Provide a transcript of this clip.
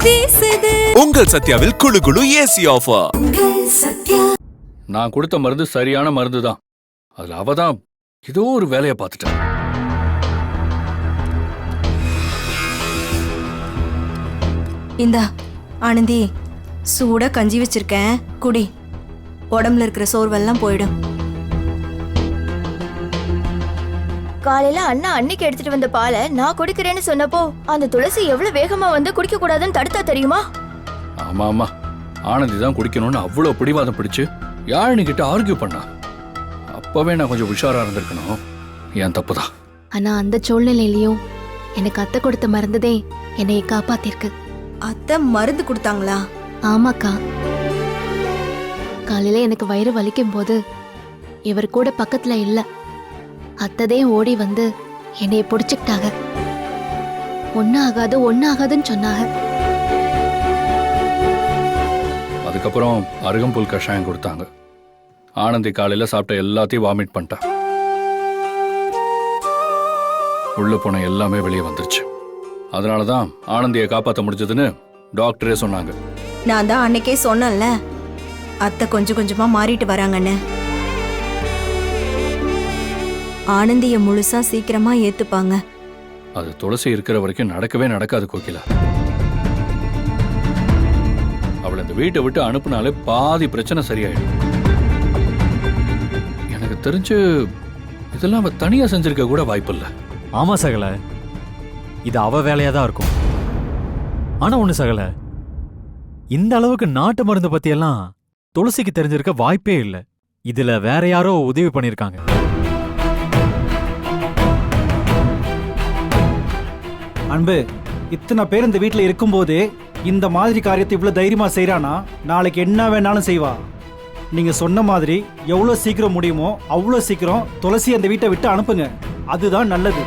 வீசுது. உங்கள் சத்யாவில் குளு குளு ஏசி ஆஃபர். நான் கொடுத்த மருந்து சரியான மருந்து தான். அதுல அவதான் ஏதோ ஒரு வேலையை பார்த்துட்டேன். இந்தா ஆனந்தி, சூட கஞ்சி வச்சிருக்கேன், குடி. உடம்புல இருக்கிற சோர்வெல்லாம் போயிடும். காலையில அண்ணா அன்னைக்கு எடுத்துட்டு வந்த பாலை நான் குடிக்கிறேன்னு சொன்னப்போ அந்த துளசி எவ்வளவு வேகமா வந்து குடிக்க கூடாதுன்னு தடுத்தா தெரியுமா? ஆமா ஆமா, ஆனந்தி தான் குடிக்கணும்னு அவ்வளவு பிடிவாதம் பிடிச்சு யாழினி கிட்ட ஆர்கியூ பண்ணா. அப்பவே நான் கொஞ்சம் உஷாரா இருந்திருக்கணும். என் தப்புதான். ஆனா அந்த சூழ்நிலையிலயும் எனக்கு அத்தை கொடுத்த மருந்துதே என்னைய காப்பாத்திருக்கு. அத்தை மருந்து கொடுத்தாங்களா? ஆமாக்கா. காலையில எனக்கு வயிறு வலிக்கும் போது இவர் கூட பக்கத்துல இல்ல, அத்ததே ஓடி வந்து என்னைய பிடிச்சுக்கிட்டாங்க. ஒன்னாகாதுன்னு சொன்னாங்க. அதுக்கப்புறம் அருகம்புல் கஷாயம் கொடுத்தாங்க. ஆனந்தி காலையில சாப்பிட்ட எல்லாத்தையும் வாமிட் பண்ணிட்டா. உள்ள போன எல்லாமே வெளியே வந்துருச்சு. அதனாலதான் ஆனந்தியை காப்பாற்ற முடிஞ்சதுன்னு டாக்டரே சொன்னாங்க. நான் தான் அன்னைக்கே சொன்னேன்ல, அத்தை கொஞ்சம் கொஞ்சமா மாறிட்டு வராங்கன்னு. ஆனந்திய முழுசா சீக்கிரமா ஏத்துப்பாங்க. அது துளசி இருக்கிற வரைக்கும் நடக்கவே நடக்காது கோகிலா. அவளை இந்த வீட்டை விட்டு அனுப்புனாலே பாதி பிரச்சனை சரியாயிடும். எனக்கு தெரிஞ்சு இதெல்லாம் அவ தனியா செஞ்சிருக்க கூட வாய்ப்பு இல்ல. ஆமா சகல, இது அவ வேலையா தான் இருக்கும். ஆனா ஒண்ணு சகல, இந்த அளவுக்கு நாட்டு மருந்து பத்தி எல்லாம் துளசிக்கு தெரிஞ்சிருக்க வாய்ப்பே இல்ல. இதுல வேற யாரோ உதவி பண்ணிருக்காங்க. அன்பு, இத்தனை பேர் இந்த வீட்டுல இருக்கும்போது இந்த மாதிரி காரியத்தை இவ்வளவு தைரியமா செய்யறானா, நாளைக்கு என்ன வேணாலும் செய்வா. நீங்க சொன்ன மாதிரி எவ்வளவு சீக்கிரம் முடியுமோ அவ்வளவு சீக்கிரம் துளசி அந்த வீட்டை விட்டு அனுப்புங்க. அதுதான் நல்லது.